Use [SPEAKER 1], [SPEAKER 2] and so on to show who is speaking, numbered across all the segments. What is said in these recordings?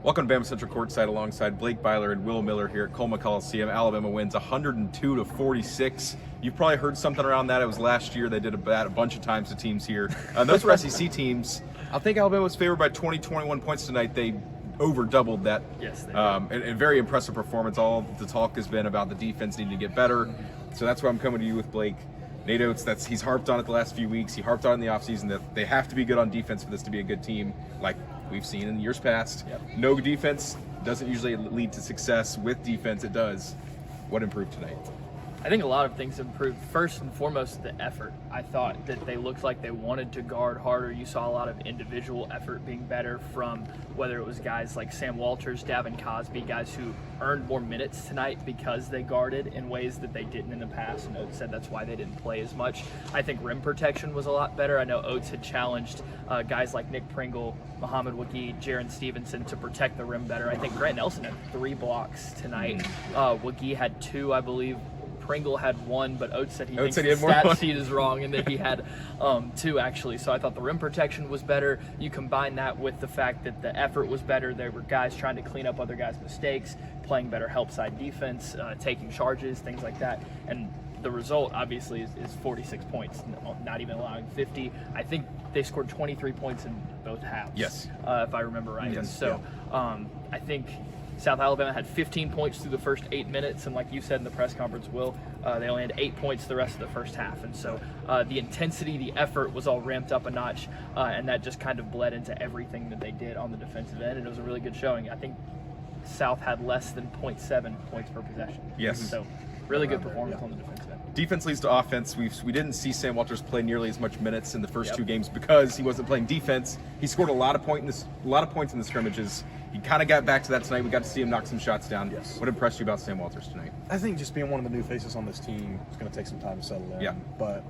[SPEAKER 1] Welcome to BamaCentral Courtside alongside Blake Byler and Will Miller here at Coleman Coliseum. Alabama wins 102-46. You've probably heard something around that. It was last year. They did a bunch of times to teams here. Those were SEC teams. I think Alabama was favored by 21 points tonight. They over doubled that.
[SPEAKER 2] Yes, they did.
[SPEAKER 1] And very impressive performance. All the talk has been about the defense needing to get better. So that's why I'm coming to you with Blake. Nate Oates, he's harped on it the last few weeks. He harped on it in the offseason that they have to be good on defense for this to be a good team, like we've seen in years past.
[SPEAKER 2] Yep.
[SPEAKER 1] No defense doesn't usually lead to success. With defense, it does. What improved tonight?
[SPEAKER 2] I think a lot of things improved. First and foremost, the effort. I thought that they looked like they wanted to guard harder. You saw a lot of individual effort being better from whether it was guys like Sam Walters, Davin Cosby, guys who earned more minutes tonight because they guarded in ways that they didn't in the past. And Oates said that's why they didn't play as much. I think rim protection was a lot better. I know Oates had challenged guys like Nick Pringle, Muhammad Wagee, Jaron Stevenson to protect the rim better. I think Grant Nelson had 3 blocks tonight. Wagee had 2, I believe. Pringle had 1, but Oates said he thinks the stat sheet is wrong and that he had 2 actually. So I thought the rim protection was better. You combine that with the fact that the effort was better. There were guys trying to clean up other guys' mistakes, playing better help side defense, taking charges, things like that. And the result obviously is 46 points, not even allowing 50. I think they scored 23 points in both halves.
[SPEAKER 1] Yes.
[SPEAKER 2] If I remember right.
[SPEAKER 1] Yes.
[SPEAKER 2] So I think South Alabama had 15 points through the first 8 minutes, and like you said in the press conference, Will, they only had 8 points the rest of the first half. And so the intensity, the effort was all ramped up a notch, and that just kind of bled into everything that they did on the defensive end, and it was a really good showing. I think South had less than 0.7 points per possession.
[SPEAKER 1] Yes.
[SPEAKER 2] So really good performance on the defensive end.
[SPEAKER 1] Defense leads to offense. We didn't see Sam Walters play nearly as much minutes in the first 2 games because he wasn't playing defense. He scored a lot of points in the scrimmages. He kind of got back to that tonight. We got to see him knock some shots down.
[SPEAKER 3] Yes.
[SPEAKER 1] What impressed you about Sam Walters tonight?
[SPEAKER 3] I think just being one of the new faces on this team is going to take some time to settle in.
[SPEAKER 1] Yeah.
[SPEAKER 3] But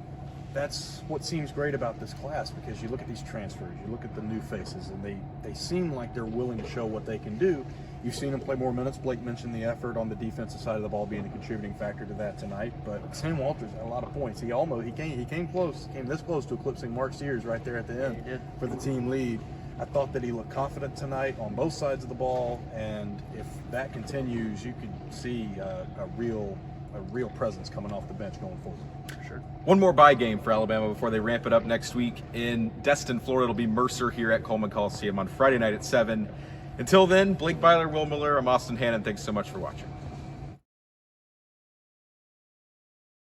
[SPEAKER 3] that's what seems great about this class, because you look at these transfers, you look at the new faces, and they seem like they're willing to show what they can do. You've seen them play more minutes. Blake mentioned the effort on the defensive side of the ball being a contributing factor to that tonight. But Sam Walters had a lot of points. He came this close to eclipsing Mark Sears right there at the end for the team lead. I thought that he looked confident tonight on both sides of the ball, and if that continues, you could see a real presence coming off the bench going forward.
[SPEAKER 2] For sure.
[SPEAKER 1] One more bye game for Alabama before they ramp it up next week. In Destin, Florida, it'll be Mercer here at Coleman Coliseum on Friday night at 7. Until then, Blake Byler, Will Miller, I'm Austin Hannon. Thanks so much for watching.